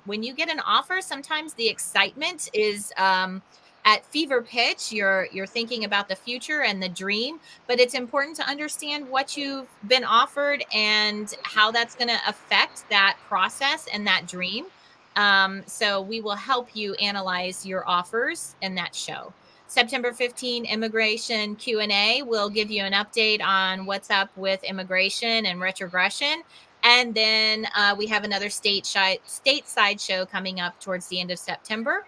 when you get an offer, sometimes the excitement is at fever pitch. You're thinking about the future and the dream, but it's important to understand what you've been offered and how that's going to affect that process and that dream. So we will help you analyze your offers in that show. September 15, immigration Q&A will give you an update on what's up with immigration and retrogression. And then we have another stateside show coming up towards the end of September.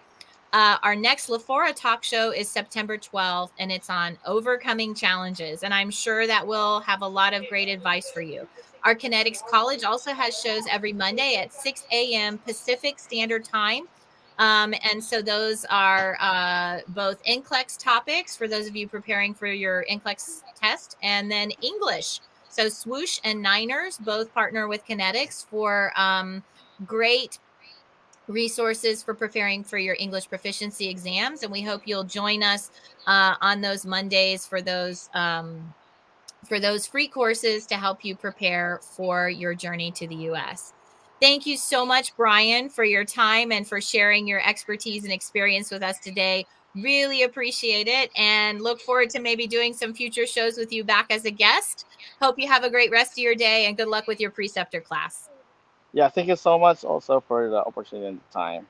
Our next Lafora talk show is September 12th, and it's on overcoming challenges. And I'm sure that will have a lot of great advice for you. Our Connetics College also has shows every Monday at 6 a.m. Pacific Standard Time. And so those are both NCLEX topics for those of you preparing for your NCLEX test, and then English. So Swoosh and Niners both partner with Connetics for great resources for preparing for your English proficiency exams. And we hope you'll join us on those Mondays for those free courses to help you prepare for your journey to the US. Thank you so much, Brian, for your time and for sharing your expertise and experience with us today. Really appreciate it, and look forward to maybe doing some future shows with you back as a guest. Hope you have a great rest of your day, and good luck with your preceptor class. Yeah, thank you so much also for the opportunity and time.